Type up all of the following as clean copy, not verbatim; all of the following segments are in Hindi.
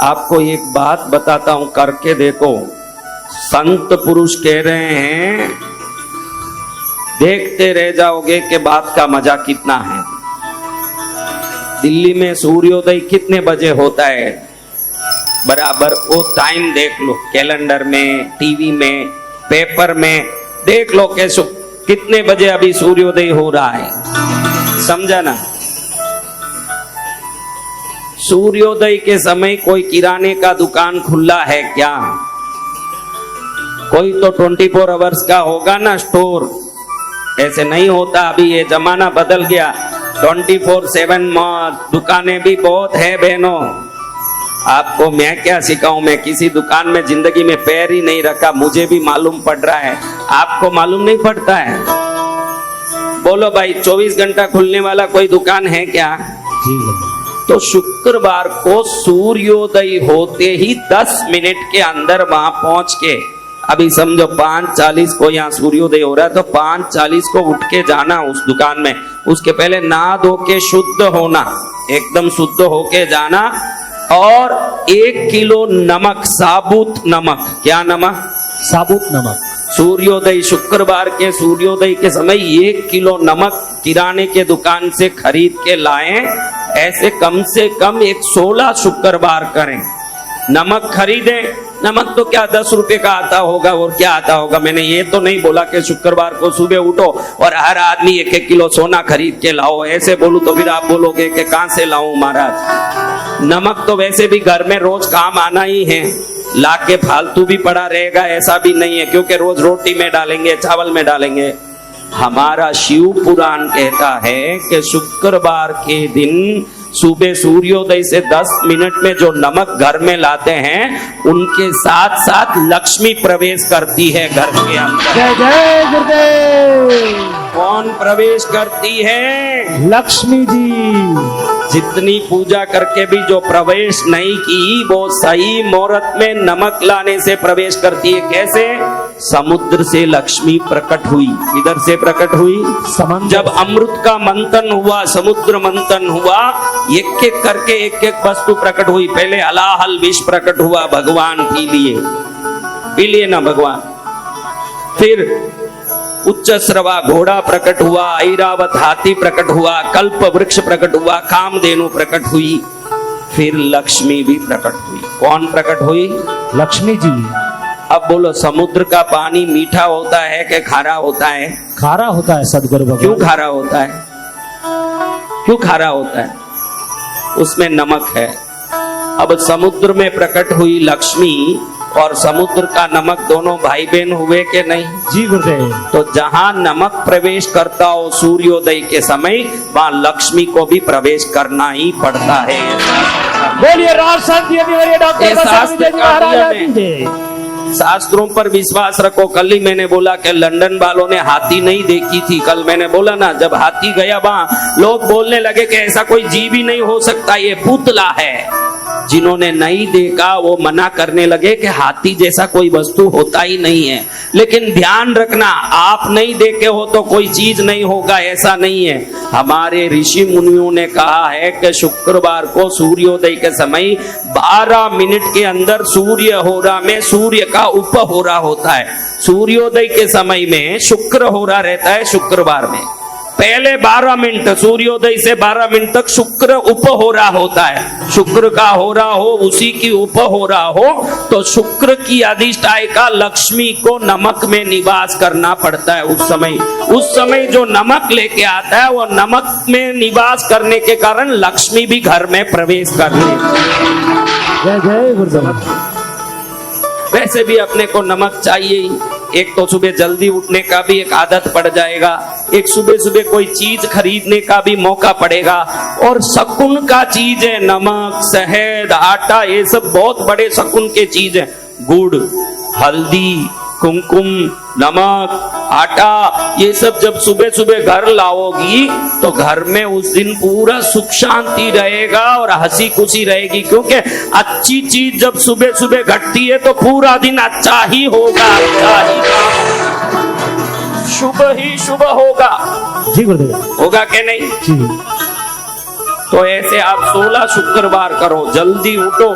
आपको एक बात बताता हूं, करके देखो। संत पुरुष कह रहे हैं, देखते रह जाओगे कि बात का मजा कितना है। दिल्ली में सूर्योदय कितने बजे होता है, बराबर वो टाइम देख लो, कैलेंडर में, टीवी में, पेपर में देख लो कि कितने बजे अभी सूर्योदय हो रहा है। समझा ना? सूर्योदय के समय कोई किराने का दुकान खुला है क्या? कोई तो 24 आवर्स का होगा ना स्टोर। ऐसे नहीं होता, अभी ये जमाना बदल गया। 24/7 दुकानें भी बहुत है बहनों। आपको मैं क्या सिखाऊं, मैं किसी दुकान में जिंदगी में पैर ही नहीं रखा, मुझे भी मालूम पड़ रहा है, आपको मालूम नहीं पड़ता है। बोलो भाई, 24 घंटा खुलने वाला कोई दुकान है क्या? तो शुक्रवार को सूर्योदय होते ही 10 मिनट के अंदर वहां पहुंच के, अभी समझो 5:40 को यहाँ सूर्योदय हो रहा है, तो 5:40 को उठ के जाना उस दुकान में। उसके पहले नहा धो के शुद्ध होना, एकदम शुद्ध होके जाना, और 1 किलो नमक, साबुत नमक। क्या नमक? साबुत नमक। सूर्योदय, शुक्रवार के सूर्योदय के समय 1 किलो नमक किराने के दुकान से खरीद के लाएं। ऐसे कम से कम 16 शुक्रवार करें। नमक खरीदें। नमक तो क्या 10 रुपए का आता होगा, और क्या आता होगा। मैंने ये तो नहीं बोला कि शुक्रवार को सुबह उठो और हर आदमी 1-1 किलो सोना खरीद के लाओ। ऐसे बोलूं तो फिर आप बोलोगे कि कहां से लाऊं महाराज। नमक तो वैसे भी घर में रोज काम आना ही है, ला के फालतू भी पड़ा रहेगा ऐसा भी नहीं है, क्योंकि रोज रोटी में डालेंगे, चावल में डालेंगे। हमारा शिव पुराण कहता है कि शुक्रवार के दिन सुबह सूर्योदय से 10 मिनट में जो नमक घर में लाते हैं, उनके साथ साथ लक्ष्मी प्रवेश करती है घर के अंदर। जय जय गुरुदेव। कौन प्रवेश करती है? लक्ष्मी जी। जितनी पूजा करके भी जो प्रवेश नहीं की, वो सही मुहूर्त में नमक लाने से प्रवेश करती है। कैसे? समुद्र से लक्ष्मी प्रकट हुई। इधर से प्रकट हुई जब अमृत का मंथन हुआ, समुद्र मंथन हुआ, एक एक करके एक वस्तु प्रकट हुई। पहले हलाहल विष प्रकट हुआ, भगवान पी लिए ना भगवान। फिर उच्च श्रवा घोड़ा प्रकट हुआ, ऐरावत हाथी प्रकट हुआ, कल्प वृक्ष प्रकट हुआ, कामधेनु प्रकट हुई, फिर लक्ष्मी भी प्रकट हुई। कौन प्रकट हुई? लक्ष्मी जी। अब बोलो, समुद्र का पानी मीठा होता है कि खारा होता है? खारा होता है सदगुरु भगवान। क्यों खारा होता है? क्यों खारा होता है? उसमें नमक है। अब समुद्र में प्रकट हुई लक्ष्मी और समुद्र का नमक दोनों भाई बहन हुए कि नहीं? जी गुरुदेव। तो जहां नमक प्रवेश करता हो सूर्योदय के समय, वहां लक्ष्मी को भी प्रवेश करना ही पड़ता है। बोलिए राज शांति डॉक्टर शास्त्रों पर विश्वास रखो। कल ही मैंने बोला कि लंदन वालों ने हाथी नहीं देखी थी। कल मैंने बोला ना, जब हाथी गया वहां लोग बोलने लगे कि ऐसा कोई जीव ही नहीं हो सकता, ये पुतला है। जिन्होंने नहीं देखा वो मना करने लगे कि हाथी जैसा कोई वस्तु होता ही नहीं है। लेकिन ध्यान रखना, आप नहीं देखे हो तो कोई चीज नहीं होगा, ऐसा नहीं है। हमारे ऋषि मुनियों ने कहा है कि शुक्रवार को सूर्योदय के समय 12 मिनट के अंदर सूर्य होरा में सूर्य का उपहोरा होता है। सूर्योदय के समय में शुक्र होरा रहता है। शुक्रवार में पहले 12 मिनट, सूर्योदय से 12 मिनट तक शुक्र उपहोरा होता है। शुक्र का होरा हो, उसी की उपहोरा हो, तो शुक्र की अधिष्ठायिका लक्ष्मी को नमक में निवास करना पड़ता है। उस समय जो नमक लेके आता है, वो नमक में निवास करने के कारण लक्ष्मी भी घर में प्रवेश कर ले। जय जय गुरुदेव। वैसे भी अपने को नमक चाहिए। एक तो सुबह जल्दी उठने का भी एक आदत पड़ जाएगा, एक सुबह सुबह कोई चीज खरीदने का भी मौका पड़ेगा। और शकुन का चीज है नमक, शहद, आटा, ये सब बहुत बड़े शकुन के चीज है। गुड़, हल्दी, कुमकुम, नमक, आटा, ये सब जब सुबह सुबह घर लाओगी तो घर में उस दिन पूरा सुख शांति रहेगा और हंसी खुशी रहेगी। क्योंकि अच्छी चीज जब सुबह सुबह घटती है तो पूरा दिन अच्छा ही होगा, अच्छा ही, शुभ ही शुभ होगा। जी गुरुदेव। होगा कि नहीं? जी। तो ऐसे आप 16 शुक्रवार करो, जल्दी उठो।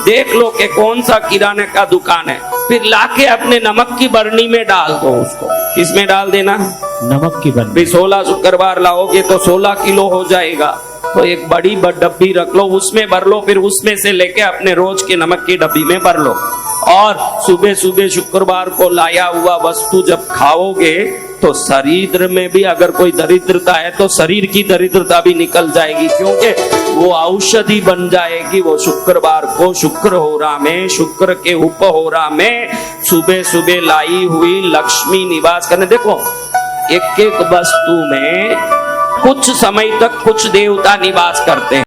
देख लो कि कौन सा किराने का दुकान है, फिर लाके अपने नमक की बरनी में डाल दो उसको। किसमें डाल देना? नमक की बन। भी 16 शुक्रवार लाओगे तो 16 किलो हो जाएगा, तो एक बड़ी डब्बी रख लो, उसमें भर लो, फिर उसमें से लेके अपने रोज के नमक की डब्बी में भर लो। और सुबह सुबह शुक्रवार को लाया हुआ वस्तु जब खाओगे तो शरीर में भी अगर कोई दरिद्रता है तो शरीर की दरिद्रता भी निकल जाएगी, क्योंकि वो औषधि बन जाएगी। वो शुक्रवार को शुक्र होरा में, शुक्र के उपहोरा में सुबह सुबह लाई हुई लक्ष्मी निवास करने। देखो एक एक वस्तु में कुछ समय तक कुछ देवता निवास करते हैं।